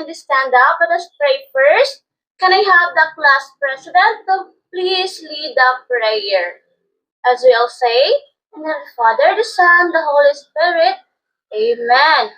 kindly stand up. Let us pray first. Can I have the class president to please lead the prayer? As we all say, in the name of the Father, the Son, the Holy Spirit. Amen.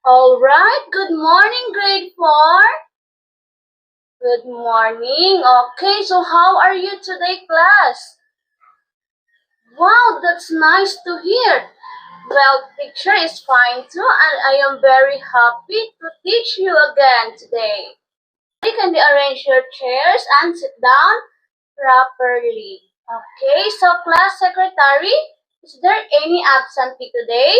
All right. Good morning, grade 4. Good morning. Okay, so how are you today, class? Wow, that's nice to hear. Well, teacher is fine too, and I am very happy to teach you again today. You can arrange your chairs and sit down properly. Okay, so class secretary, is there any absentee today?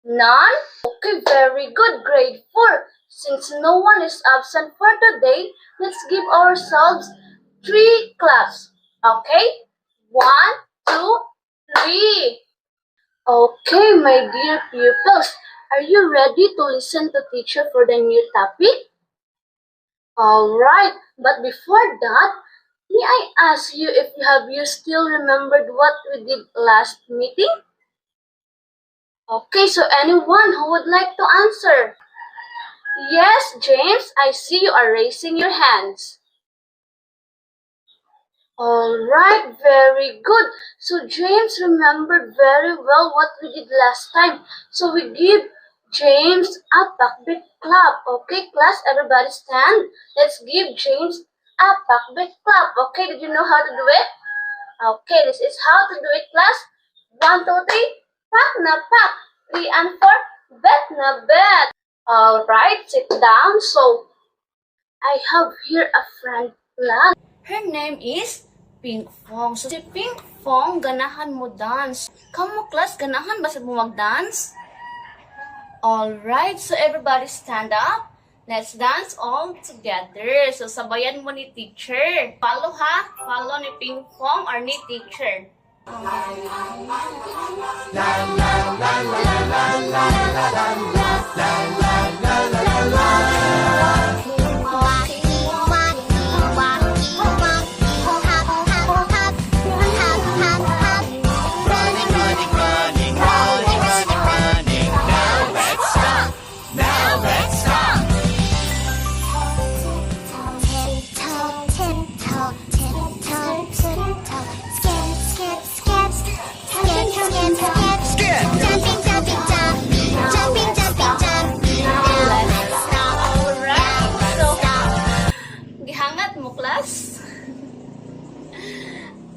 None? Okay, very good, grade 4. Since no one is absent for today, let's give ourselves 3 claps. Okay? 1, 2, 3. Okay, my dear pupils, are you ready to listen to teacher for the new topic? Alright, but before that, may I ask you if you still remembered what we did last meeting? Okay, so anyone who would like to answer? Yes, James, I see you are raising your hands. Alright, very good. So James remembered very well what we did last time. So we give James a backbeat clap. Okay, class, everybody stand. Let's give James a backbeat clap. Okay, did you know how to do it? Okay, this is how to do it, class. 1, 2, 3, pak na pak. 3 and 4, bet na bet. Alright, sit down. So, I have here a friend, class. Her name is Pink Fong. So, si Pink Fong, ganahan mo dance. Kamu, class, ganahan ba sa mo mag-dance? Alright, so everybody stand up. Let's dance all together. So, sabayan mo ni teacher. Follow ha? Follow ni Pink Fong or ni teacher.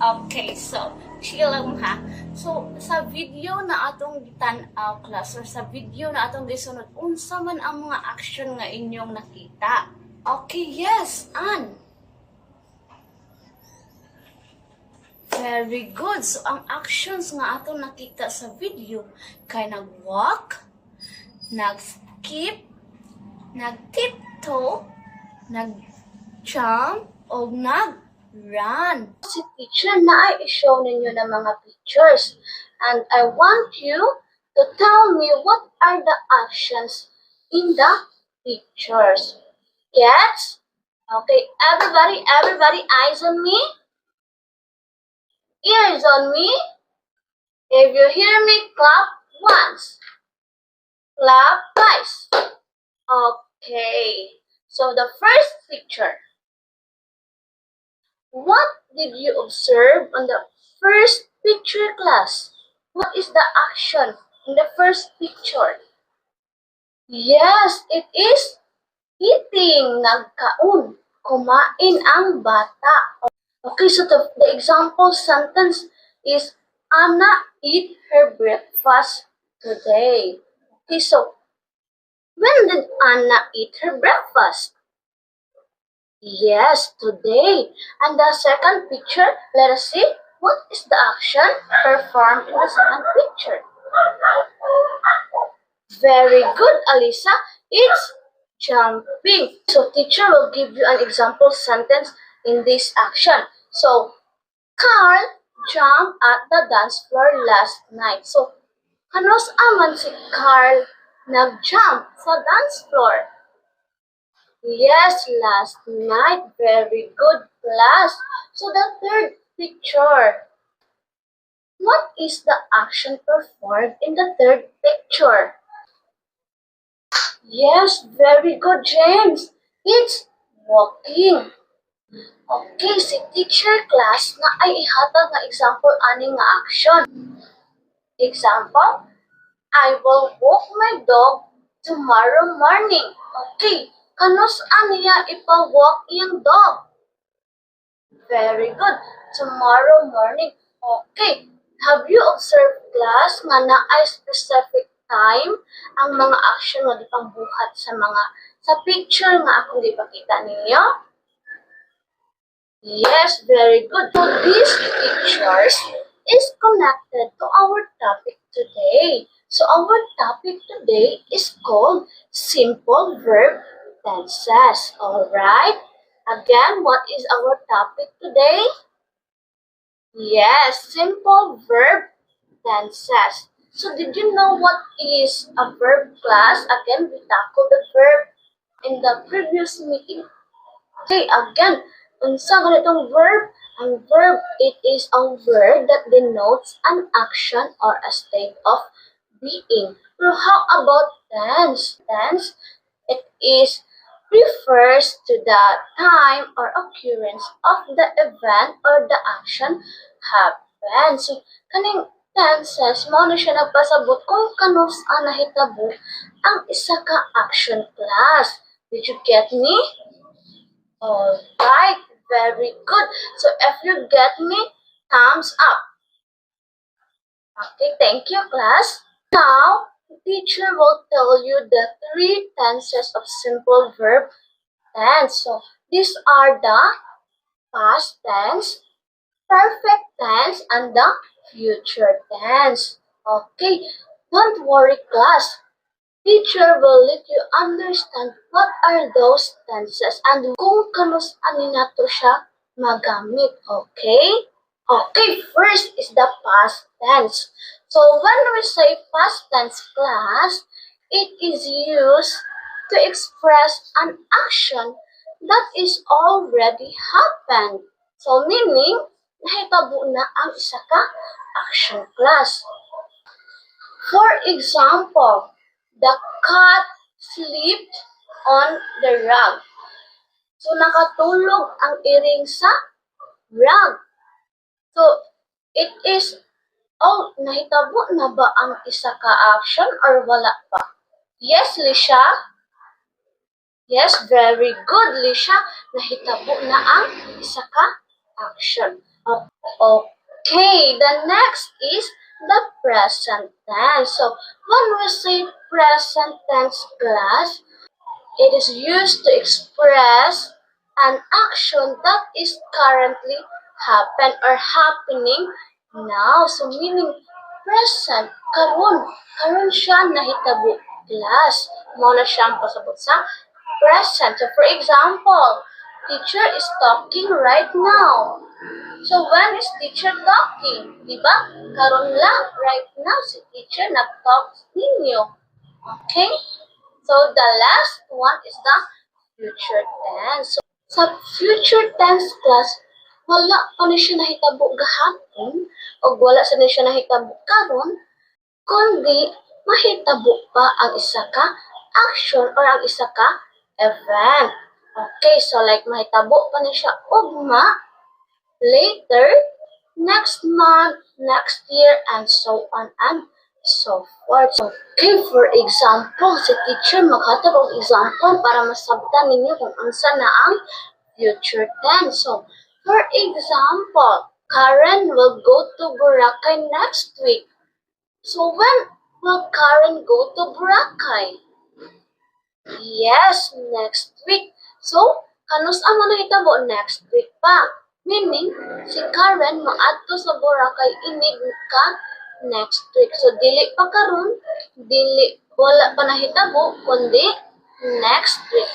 Okay, so, chill lang ha. So, sa video na atong tan-aw class or sa video na atong gisunod, unsa man ang mga action nga inyong nakita? Okay, yes, Ann. Very good. So, ang actions nga atong nakita sa video kay nag-walk, nag-skip, nag-tiptoe, nag-jump, o nag-run. Si teacher na ay i-show ninyo ng mga pictures. And I want you to tell me what are the actions in the pictures. Yes? Okay, everybody, eyes on me. Ears on me. If you hear me, clap once. Clap twice. Okay. So the first picture. What did you observe on the first picture, class? What is the action in the first picture? Yes, it is eating. Nagkaon. Kumain ang bata. Okay, so the example sentence is Anna eat her breakfast today. Okay, so when did Anna eat her breakfast? Yes, today. And the second picture, let us see what is the action performed in the second picture. Very good, Alisa. It's jumping. So teacher will give you an example sentence in this action. So, Carl jumped at the dance floor last night. So, kanos aman si Carl nag-jump sa dance floor? Yes, last night. Very good, class. So, the third picture. What is the action performed in the third picture? Yes, very good, James. It's walking. Okay, si teacher class na ay ihatag nga example ani nga action. Example, I will walk my dog tomorrow morning. Okay, kanus aniya ipa-walk iyang dog? Very good. Tomorrow morning. Okay. Have you observed class nga naay specific time ang mga action nga gipangbuhat sa picture nga akong gipakita ninyo? Yes, very good. So these pictures is connected to our topic today. So our topic today is called simple verb tenses. Alright? Again, what is our topic today? Yes, simple verb tenses. So did you know what is a verb class? Again, we tackled the verb in the previous meeting. Okay, again, unsa ganitong verb? Ang verb, it is a word that denotes an action or a state of being. Pero how about tense? Tense, it is refers to the time or occurrence of the event or the action happened. So, kaning tenses, mao na siya nagpasabot kung kanus nahitabo ang isa ka action class. Did you get me? Alright, very good. So if you get me, thumbs up. Okay, thank you, class. Now, the teacher will tell you the 3 tenses of simple verb tense. So these are the past tense, perfect tense, and the future tense. Okay, don't worry, class. Teacher will let you understand what are those tenses and kung kanus ani nato siya magamit. Okay? Okay, first is the past tense. So when we say past tense, class, it is used to express an action that is already happened. So meaning, nahitabo na ang isa ka action, class. For example, the cat slept on the rug. So, nakatulog ang iring sa rug. So, it is, nahitabo na ba ang isa ka action or wala pa? Yes, Lisha? Yes, very good, Lisha. Nahitabo na ang isa ka action. Okay, the next is the present tense. So, when we say present tense, class, it is used to express an action that is currently happening now. So, meaning present, karon siya nahitabo, class. Mo na siyang pasabot sa present. So, for example, teacher is talking right now. So, when is teacher talking? Diba? Karon lang, right now, si teacher nag-talk ninyo. Okay? So, the last one is the future tense. So, sa future tense, class, wala pa na siya nahitabo gahapon o wala sa na siya nahitabo karon, kundi mahitabo pa ang isa ka action or ang isa ka event. Okay, so like mahitabo pa na siya ugma, later, next month, next year, and so on and so forth. Okay, for example, si teacher maghatag og example para masabtan ninyo kung unsa na ang future tense. So, for example, Karen will go to Boracay next week. So, when will Karen go to Boracay? Yes, next week. So, kanus ang manahitabo next week pa. Meaning, si Karen maadto sa Boracay inig ka next week. So, dili pa karon, wala pa nahitabo, kundi next week.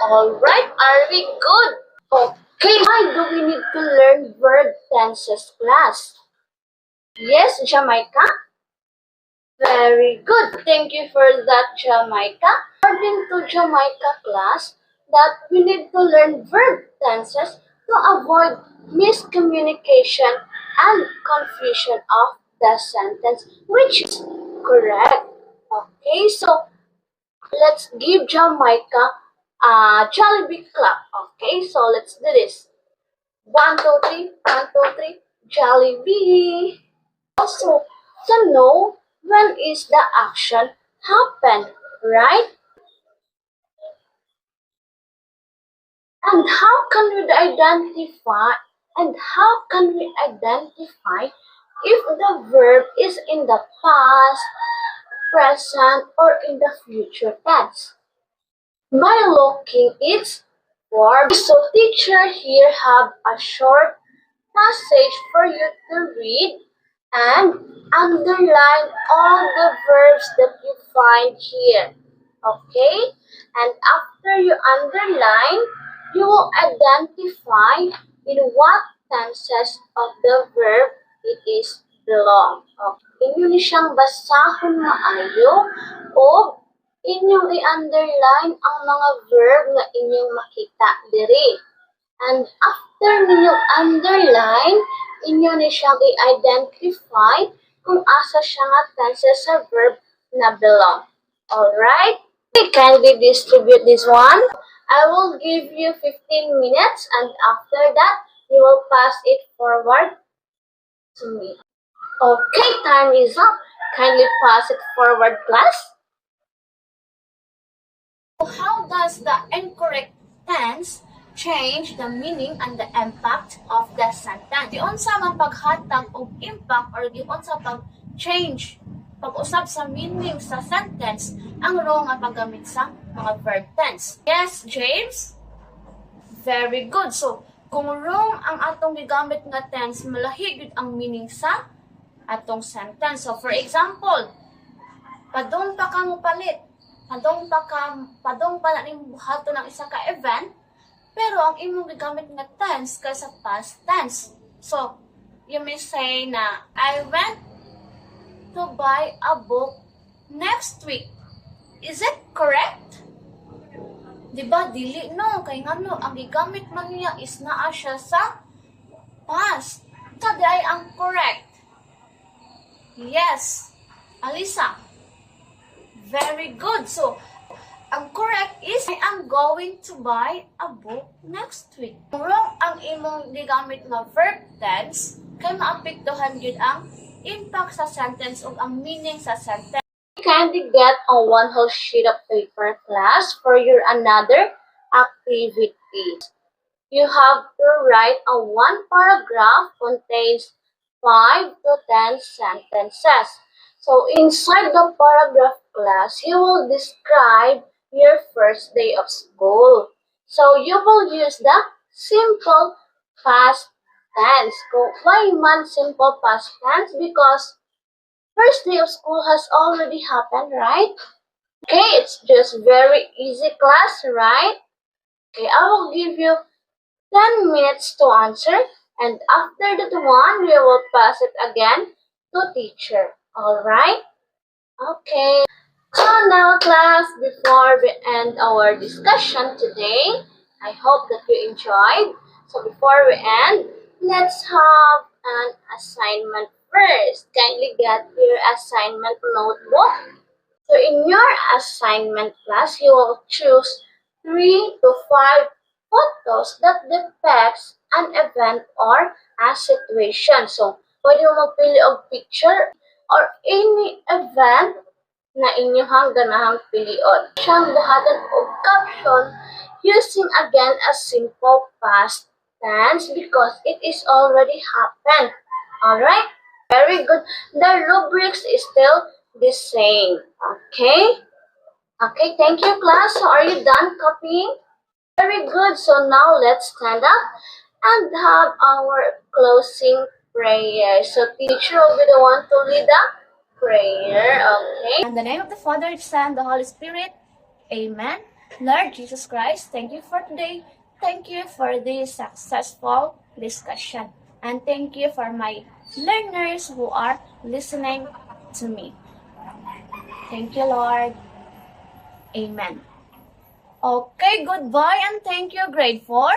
Alright, are we good? Okay, why do we need to learn verb tenses, class? Yes, Jamaica? Very good. Thank you for that, Jamaica. According to Jamaica, class, that we need to learn verb tenses to avoid miscommunication and confusion of the sentence, which is correct. Okay, so Let's give Jamaica a Jollibee clap. Okay, so let's do this. 1, 2, 3, 1, 2, 3, Jollibee. Also, to know when is the action happen, right? And how can we identify if the verb is in the past, present, or in the future tense? By looking its form. So teacher here have a short passage for you to read and underline all the verbs that you find here. Okay? And after you underline, you will identify in what tenses of the verb it is belong. Okay? Inyo ni siyang basahon maayo o inyong i-underline ang mga verb nga inyong makita diri. And after ninyong underline, inyo ni siyang i-identify kung asa siya nga tenses sa verb na belong. Alright? Kindly distribute this one. I will give you 15 minutes and after that, you will pass it forward to me. Okay, time is up. Kindly pass it forward, class. How does the incorrect tense change the meaning and the impact of the sentence? Diyon sa man paghatag og impact or diyon sa pag-change, pag-usab sa meaning sa sentence, ang wrong nga paggamit sa mga verb tense. Yes, James? Very good. So, kung wrong ang atong gigamit nga tense, malahi gyud ang meaning sa atong sentence. So, for example, padung pa ka mo palit, padung pa na ning buhato ng isa ka event, pero ang imong gigamit nga tense kay sa past tense. So, you may say na, I went to buy a book next week. Is it correct? Diba? Dili no. Kay nga no, ang gigamit man niya is naa siya sa past. So, di ay ang correct. Yes. Alisa. Very good. So, ang correct is, I am going to buy a book next week. Wrong ang imong gigamit na verb tense, kay maapektuhan yun ang impact sa sentence o ang meaning sa sentence. You kindly get on one whole sheet of paper, class, for your another activity. You have to write a one paragraph contains 5 to 10 sentences. So, inside the paragraph, class, you will describe your first day of school. So, you will use the simple past tense. Why man simple past tense? Because first day of school has already happened, right? Okay, it's just very easy, class, right? Okay, I will give you 10 minutes to answer. And after that one, we will pass it again to teacher. Alright? Okay. So now, class, before we end our discussion today, I hope that you enjoyed. So before we end, let's have an assignment first. Kindly get your assignment notebook. So in your assignment, class, you will choose 3 to 5 photos that depicts an event or a situation. So, pwede mo magpili og picture or any event na inyong ganahang pilion. Siyang buhatan og caption using again a simple past tense because it is already happened. Alright? Very good. The rubrics is still the same. Okay? Okay, thank you, class. So, are you done copying? Very good. So, now let's stand up and have our closing prayer. So, teacher will be the one to lead the prayer. Okay? In the name of the Father, the Son, the Holy Spirit. Amen. Lord Jesus Christ, thank you for today. Thank you for this successful discussion. And thank you for my learners who are listening to me. Thank you, Lord. Amen. Okay, goodbye and thank you, grade 4.